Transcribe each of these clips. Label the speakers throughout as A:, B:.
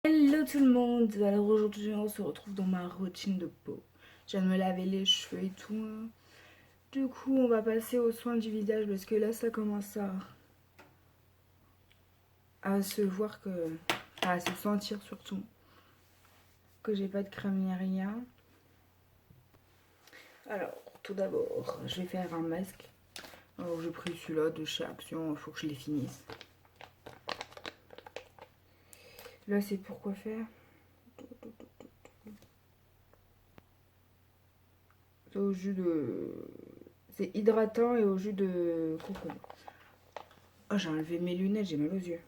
A: Hello tout le monde. Alors aujourd'hui on se retrouve dans ma routine de peau. Je viens de me laver les cheveux et tout, hein. Du coup on va passer aux soins du visage parce que là ça commence à se voir que... à se sentir surtout que j'ai pas de crème ni rien. Alors tout d'abord je vais faire un masque. Alors j'ai pris celui-là de chez Action, il faut que je les finisse. Là c'est pour quoi faire. C'est au jus de... C'est hydratant et au jus de coco. Oh, j'ai enlevé mes lunettes, j'ai mal aux yeux.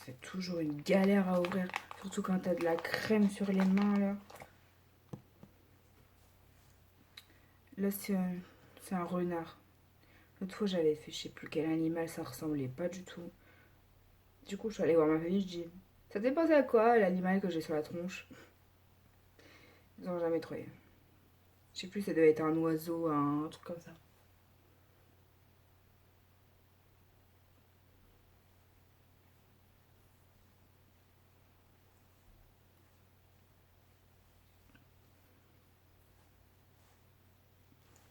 A: C'est toujours une galère à ouvrir. Surtout quand t'as de la crème sur les mains, là. Là, c'est un renard. L'autre fois, j'avais fait je sais plus quel animal, ça ressemblait pas du tout. Du coup, je suis allée voir ma famille, je dis, ça t'est passé à quoi, l'animal que j'ai sur la tronche? Ils n'ont jamais trouvé. Je sais plus, ça devait être un oiseau, un truc comme ça.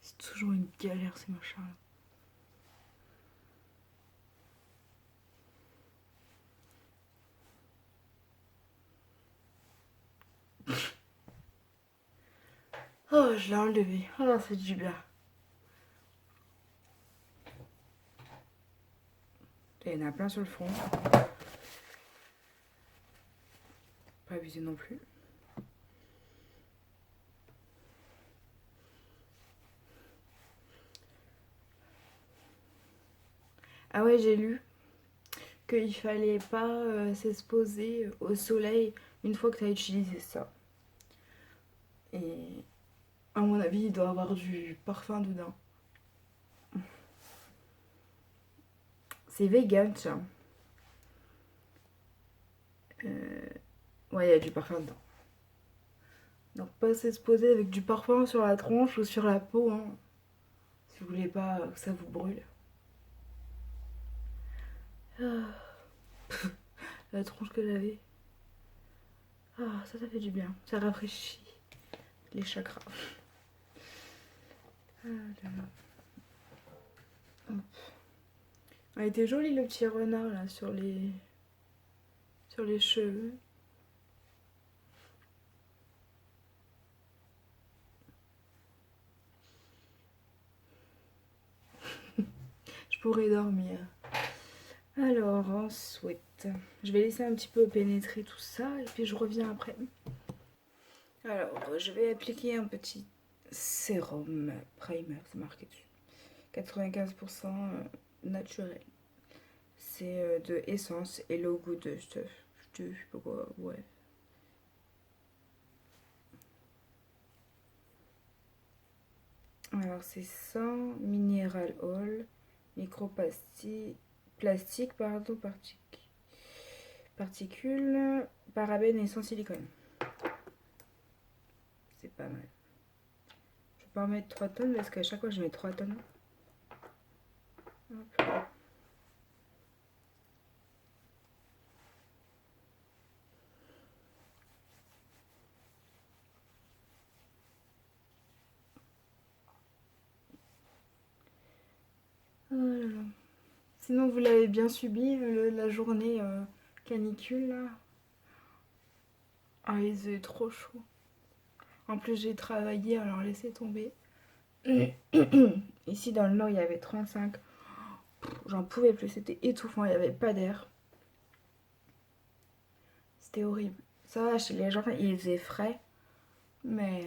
A: C'est toujours une galère, ces machins-là. Oh, je l'ai enlevé. Oh, ça fait du bien. Il y en a plein sur le front. Pas abuser non plus. Ah ouais, j'ai lu qu'il fallait pas s'exposer au soleil une fois que tu as utilisé ça. Et à mon avis, il doit avoir du parfum dedans. C'est vegan, tiens. Ouais, il y a du parfum dedans. Donc pas s'exposer avec du parfum sur la tronche ou sur la peau, hein, si vous voulez pas que ça vous brûle. Ah, la tronche que j'avais. Ah, ça fait du bien. Ça rafraîchit les chakras. Ah, là, là. Ah, il était joli le petit renard là sur les cheveux. Je pourrais dormir. Alors ensuite, je vais laisser un petit peu pénétrer tout ça et puis je reviens après. Alors, je vais appliquer un petit sérum primer, c'est marqué dessus. 95% naturel. C'est de essence Hello Good Stuff. Je sais pas quoi, ouais. Alors, c'est sans mineral oil, plastique, pardon, particules, parabènes et sans silicone. C'est pas mal. Je vais pas en mettre 3 tonnes parce qu'à chaque fois je mets 3 tonnes. Hop. Oh là là. Sinon, vous l'avez bien subi, la journée canicule là. Ah, il faisait trop chaud. En plus, j'ai travaillé, alors laissez tomber. Ici, dans le nord, il y avait 35. J'en pouvais plus, c'était étouffant, il n'y avait pas d'air. C'était horrible. Ça va, chez les gens, il faisait frais, mais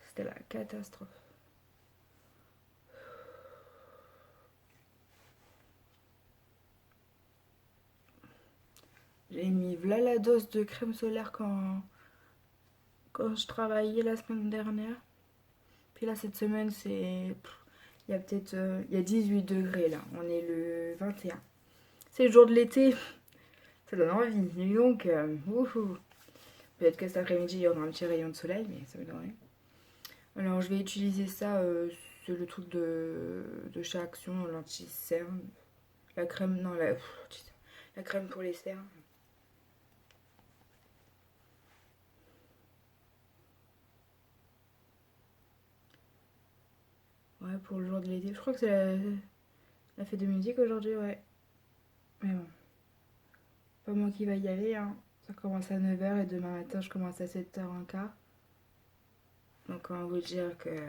A: c'était la catastrophe. J'ai mis voilà la dose de crème solaire quand je travaillais la semaine dernière. Puis là, cette semaine, c'est... Il y a peut-être... il y a 18 degrés là. On est le 21. C'est le jour de l'été. Ça donne envie. Dis donc, peut-être que cet après-midi, il y aura un petit rayon de soleil, mais ça me donne rien. Alors, je vais utiliser ça. C'est le truc de chez Action, l'anti-cerne. La crème, non, la crème pour les cernes. Ouais, pour le jour de l'été. Je crois que c'est la fête de musique aujourd'hui, ouais. Mais bon, pas moi qui va y aller, hein. Ça commence à 9 h et demain matin, je commence à 7 h 15. Donc, on va vous dire que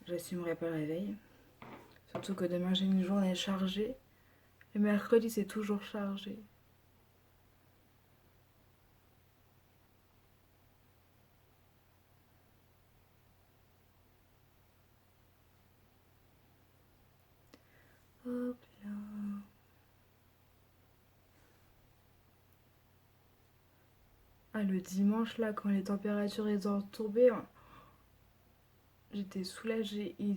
A: j'assumerai pas le réveil. Surtout que demain, j'ai une journée chargée. Et mercredi, c'est toujours chargé. Hop là. Ah, le dimanche, là, quand les températures étaient tombées, hein, j'étais soulagée. Il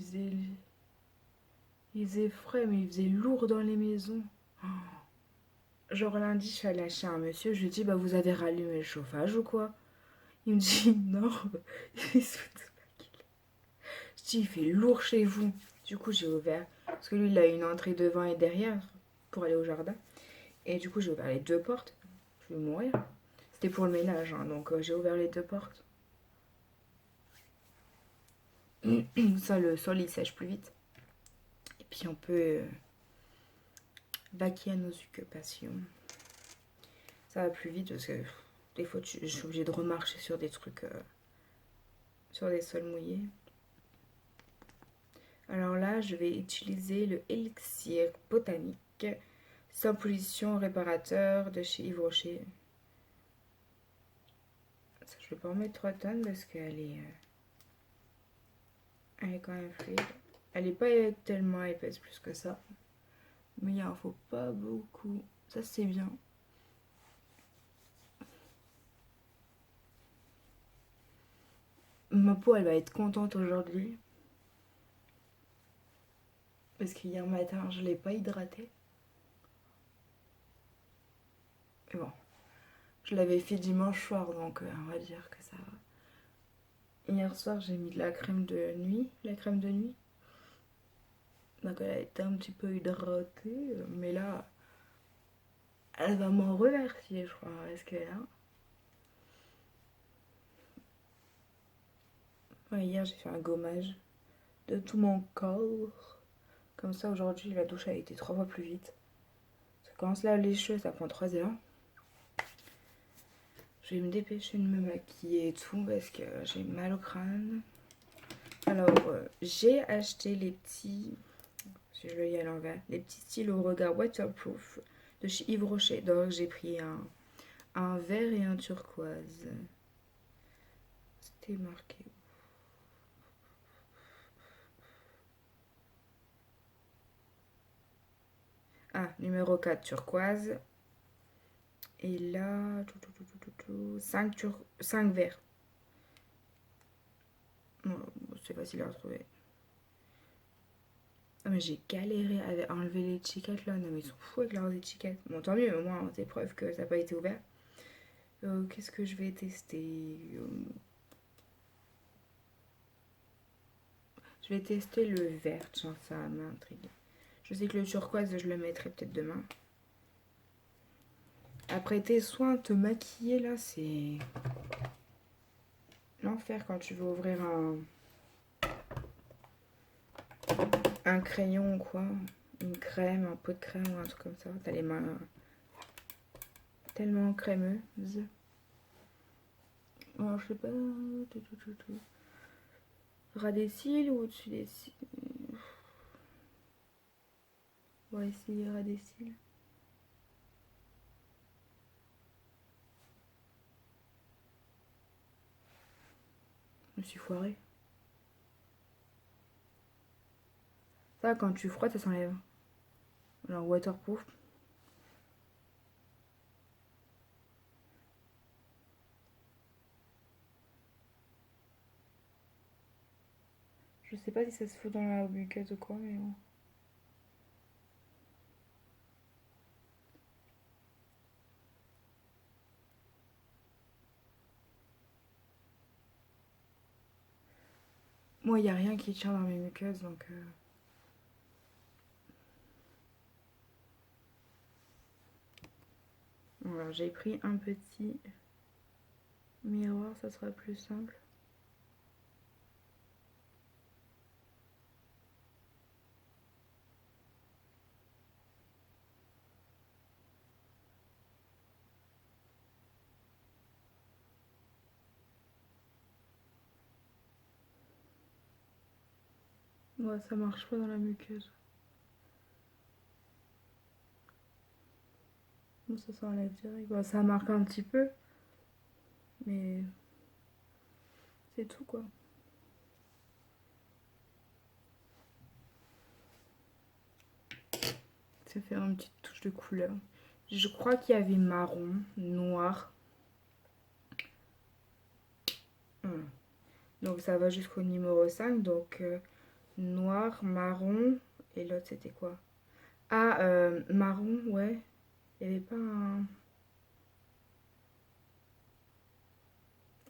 A: faisait frais, mais il faisait lourd dans les maisons. Genre lundi, je suis allée chez un monsieur, je lui ai dit, bah vous avez rallumé le chauffage ou quoi? Il me dit, non. Il se fout de ma gueule. Je dis, il fait lourd chez vous. Du coup, j'ai ouvert, parce que lui, il a une entrée devant et derrière pour aller au jardin. Et du coup, j'ai ouvert les deux portes. Je vais mourir. C'était pour le ménage, hein, donc j'ai ouvert les deux portes. Ça, le sol, il sèche plus vite. Et puis, on peut vaquer à nos occupations. Ça va plus vite parce que des fois, je suis obligée de remarcher sur des trucs, sur des sols mouillés. Alors là, je vais utiliser le élixir botanique sans pollution réparateur de chez Yves Rocher. Ça, je vais pas en mettre 3 tonnes parce elle est quand même fluide. Elle est pas tellement épaisse plus que ça. Mais il en faut pas beaucoup. Ça, c'est bien. Ma peau, elle va être contente aujourd'hui. Parce qu'hier matin, je l'ai pas hydratée. Et bon, je l'avais fait dimanche soir, donc on va dire que ça va. Hier soir, j'ai mis de la crème de nuit. La crème de nuit. Donc elle a été un petit peu hydratée. Mais là, elle va m'en remercier, je crois. Est-ce qu'elle a? Ouais, hier, j'ai fait un gommage de tout mon corps. Comme ça, aujourd'hui, la douche a été 3 fois plus vite. Parce que quand on se lave les cheveux, ça prend 3 heures. Je vais me dépêcher de me maquiller et tout parce que j'ai mal au crâne. Alors, j'ai acheté les petits, si je le lis à l'envers, les petits stylos regard waterproof de chez Yves Rocher. Donc, j'ai pris un vert et un turquoise. C'était marqué. Ah, numéro 4, turquoise. Et là, 5 verts. Bon, c'est facile à retrouver. Ah, mais j'ai galéré à enlever l'étiquette là. Non, mais ils sont fous avec leurs étiquettes. Bon, tant mieux, au moins, c'est preuve que ça n'a pas été ouvert. Qu'est-ce que je vais tester? Je vais tester le vert, genre ça m'intrigue. Je sais que le turquoise, je le mettrai peut-être demain. Après tes soins, te maquiller là, c'est l'enfer quand tu veux ouvrir un crayon ou quoi. Une crème, un pot de crème ou un truc comme ça. T'as les mains tellement crémeuses. Alors, je sais pas. Ras des cils ou au-dessus des cils? On va essayer ras des cils. Je me suis foirée. Ça, quand tu frottes, ça s'enlève. Alors, waterproof. Je sais pas si ça se fout dans la buquette ou quoi, mais bon. Moi, il n'y a rien qui tient dans mes muqueuses, donc... Voilà, j'ai pris un petit miroir, ça sera plus simple. Ouais, ça marche pas dans la muqueuse. Bon, ça s'enlève direct. Bon, ça marque un petit peu, mais c'est tout quoi. Ça fait une petite touche de couleur. Je crois qu'il y avait marron, noir. Donc ça va jusqu'au numéro 5. Donc noir, marron. Et l'autre c'était quoi? Ah, marron, ouais. Il n'y avait pas un...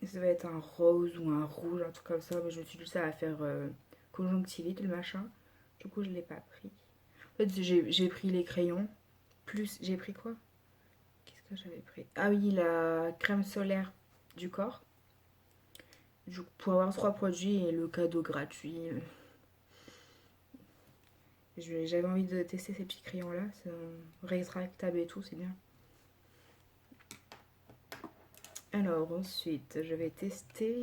A: Ça va être un rose ou un rouge, un truc comme ça. Mais je me suis dit ça va faire conjonctivite le machin. Du coup je l'ai pas pris. En fait j'ai pris les crayons. Plus j'ai pris quoi? Qu'est-ce que j'avais pris? Ah oui, la crème solaire du corps. Pour avoir 3 produits et le cadeau gratuit. J'avais envie de tester ces petits crayons là. C'est rétractable et tout, c'est bien. Alors ensuite, je vais tester.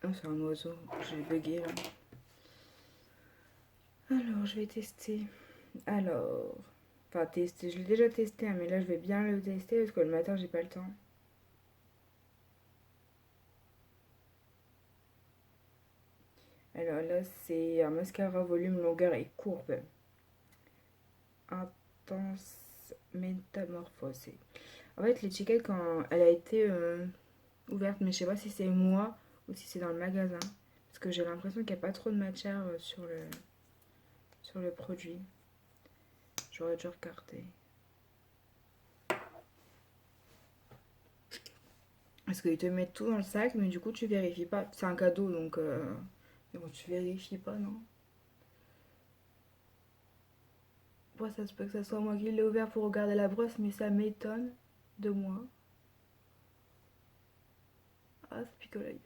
A: Oh, c'est un oiseau. J'ai bugué là. Alors, je vais tester. Alors. Enfin, tester. Je l'ai déjà testé, hein, mais là, je vais bien le tester parce que le matin, j'ai pas le temps. Alors là, c'est un mascara volume, longueur et courbe. Intense métamorphosée. En fait, l'étiquette, quand elle a été ouverte, mais je sais pas si c'est moi ou si c'est dans le magasin. Parce que j'ai l'impression qu'il n'y a pas trop de matière sur le produit. J'aurais dû regarder. Parce qu'ils te mettent tout dans le sac, mais du coup, tu vérifies pas. C'est un cadeau, donc... Mais bon, tu vérifies pas, non? Moi, ça se peut que ça soit moi qui l'ai ouvert pour regarder la brosse, mais ça m'étonne de moi. Ah, ça pique à l'œil.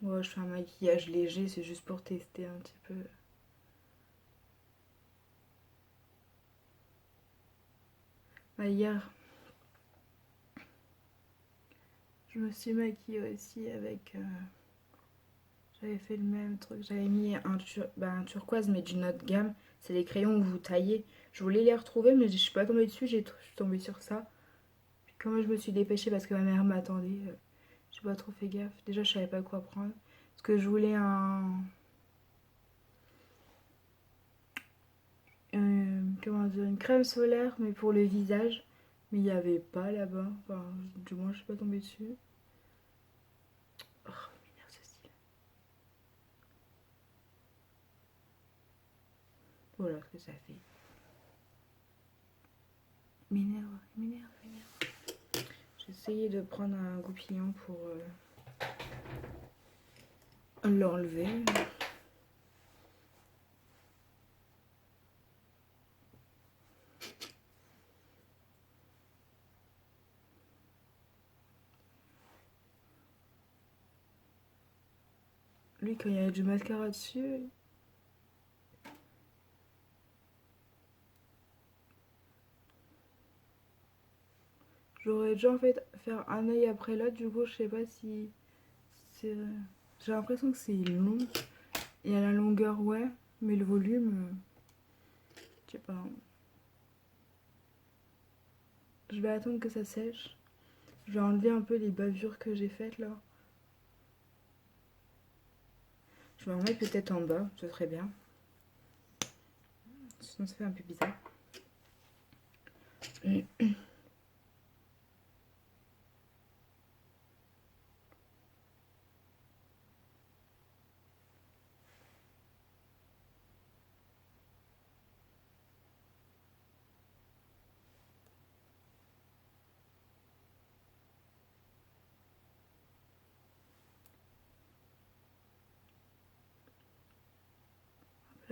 A: Ouais, je fais un maquillage léger, c'est juste pour tester un petit peu. Bah, hier, je me suis maquillée aussi avec... j'avais fait le même truc. J'avais mis un turquoise, mais d'une autre gamme. C'est les crayons que vous taillez. Je voulais les retrouver, mais je suis pas tombée dessus. Je suis tombée sur ça. Puis comme je me suis dépêchée parce que ma mère m'attendait, j'ai pas trop fait gaffe. Déjà, je savais pas quoi prendre. Parce que je voulais comment dire, une crème solaire, mais pour le visage. Mais il n'y avait pas là-bas. Enfin, du moins, je suis pas tombée dessus. Oh, il m'énerve ce style. Voilà ce que ça fait. M'énerve, m'énerve, m'énerve. J'ai essayé de prendre un goupillon pour l'enlever. Lui, quand il y a du mascara dessus, j'aurais déjà en fait faire un œil après l'autre. Du coup, je sais pas si c'est. J'ai l'impression que c'est long. Et à la longueur, ouais. Mais le volume, je sais pas. Je vais attendre que ça sèche. Je vais enlever un peu les bavures que j'ai faites là. Je vais en mettre peut-être en bas, ce serait bien. Sinon, ça fait un peu bizarre.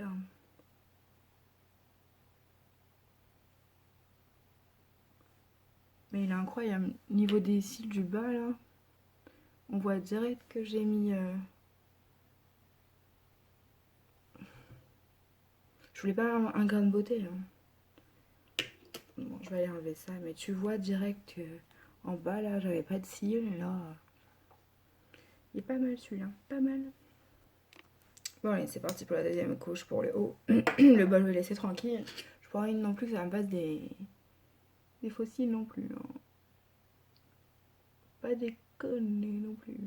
A: là. Mais il est incroyable. Niveau des cils du bas là, on voit direct que j'ai mis... Je voulais pas un grain de beauté là. Bon, je vais aller enlever ça, mais tu vois direct que en bas là, j'avais pas de cils. Et là, il est pas mal celui-là, pas mal. Bon allez, c'est parti pour la deuxième couche pour le haut. Le bas, je vais laisser tranquille. Je pourrais non plus que ça me passe des fossiles non plus. Hein. Pas déconner non plus.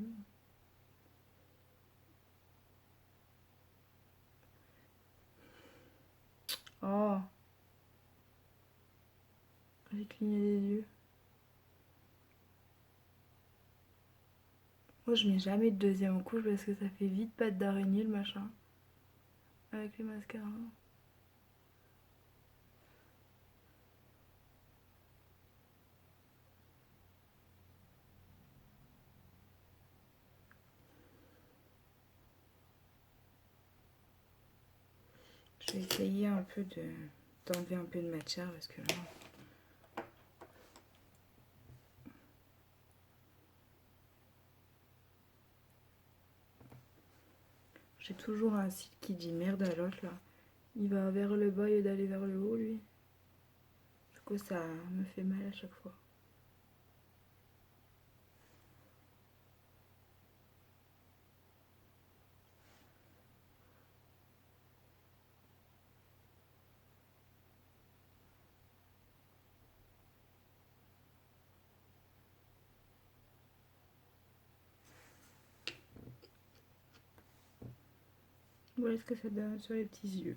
A: Oh, j'ai cligné des yeux. Moi, je mets jamais de deuxième couche parce que ça fait vite patte d'araignée le machin. Avec les mascaras. Je vais essayer un peu d'enlever un peu de matière parce que là... J'ai toujours un site qui dit merde à l'autre là. Il va vers le bas et d'aller vers le haut lui. Du coup ça me fait mal à chaque fois. Voilà ce que ça donne sur les petits yeux.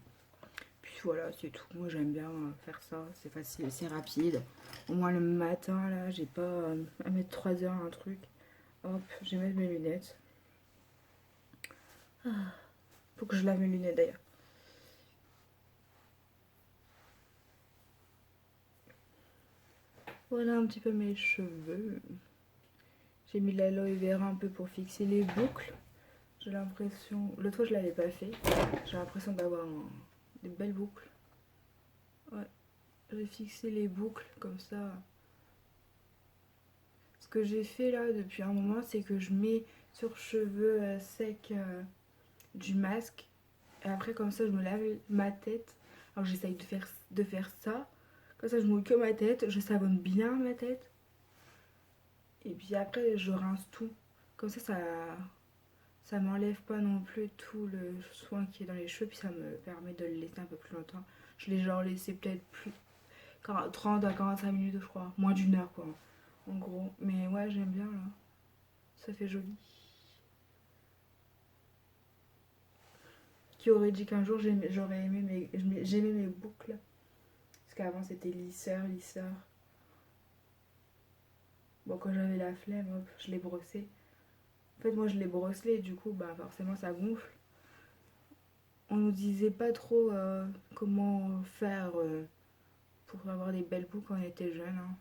A: Puis voilà, c'est tout. Moi j'aime bien faire ça. C'est facile, c'est rapide. Au moins le matin là, j'ai pas à mettre 3 heures un truc. Hop, je vais mettre mes lunettes. Ah, faut que je lave mes lunettes d'ailleurs. Voilà un petit peu mes cheveux. J'ai mis l'aloe vera un peu pour fixer les boucles. J'ai l'impression... L'autre fois je l'avais pas fait. J'ai l'impression d'avoir des belles boucles. Ouais. J'ai fixé les boucles comme ça. Ce que j'ai fait là depuis un moment, c'est que je mets sur cheveux secs du masque. Et après comme ça je me lave ma tête. Alors j'essaye de faire ça. Comme ça je mouille que ma tête. Je savonne bien ma tête. Et puis après je rince tout. Comme ça m'enlève pas non plus tout le soin qui est dans les cheveux. Puis ça me permet de le laisser un peu plus longtemps. Je l'ai genre laissé peut-être plus 30 à 45 minutes je crois. Moins d'une heure quoi. En gros. Mais ouais j'aime bien là. Ça fait joli. Qui aurait dit qu'un jour j'aurais aimé j'aimais mes boucles. Parce qu'avant c'était lisseur. Bon quand j'avais la flemme, hop, je les brossais. En fait moi je les brossais et du coup bah forcément ça gonfle. On nous disait pas trop comment faire pour avoir des belles boucles quand on était jeune. Hein.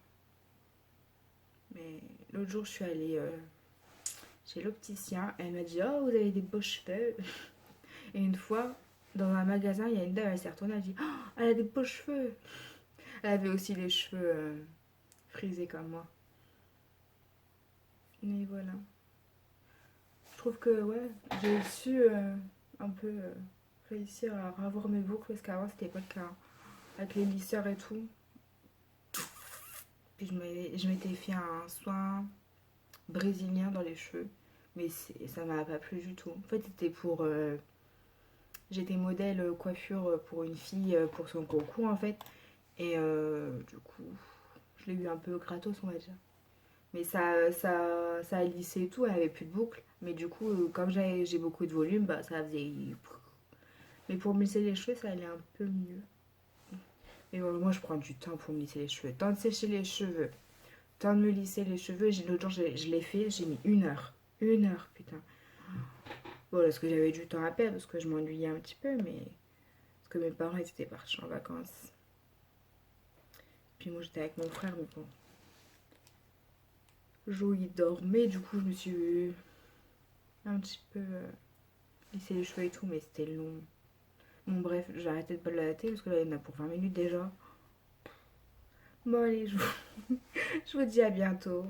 A: Mais l'autre jour je suis allée chez l'opticien. Elle m'a dit oh vous avez des beaux cheveux. Et une fois dans un magasin il y a une dame, elle s'est retournée, elle a dit oh elle a des beaux cheveux. Elle avait aussi les cheveux frisés comme moi. Mais voilà. Je trouve que ouais, j'ai su un peu réussir à revoir mes boucles parce qu'avant c'était pas le cas. Hein. Avec les lisseurs et tout. Puis je m'étais fait un soin brésilien dans les cheveux. Mais ça m'a pas plu du tout. En fait c'était pour... j'étais modèle coiffure pour une fille pour son concours en fait. Et du coup, je l'ai eu un peu gratos on va dire. Mais ça a lissé et tout, elle avait plus de boucles. Mais du coup, comme j'ai beaucoup de volume, bah ça faisait... Mais pour me lisser les cheveux, ça allait un peu mieux. Mais bon, moi, je prends du temps pour me lisser les cheveux. Temps de sécher les cheveux, temps de me lisser les cheveux. L'autre jour, je l'ai fait, j'ai mis 1 heure. 1 heure, putain. Bon, parce que j'avais du temps à perdre, parce que je m'ennuyais un petit peu, mais... Parce que mes parents ils étaient partis en vacances. Puis moi, j'étais avec mon frère, mais bon... Jo, il dormait, du coup, je me suis un petit peu lissé les cheveux et tout, mais c'était long. Bon, bref, j'ai arrêté de parler à la télé parce que là, il y en a pour 20 minutes déjà. Bon, allez, je vous dis à bientôt.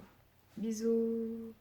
A: Bisous.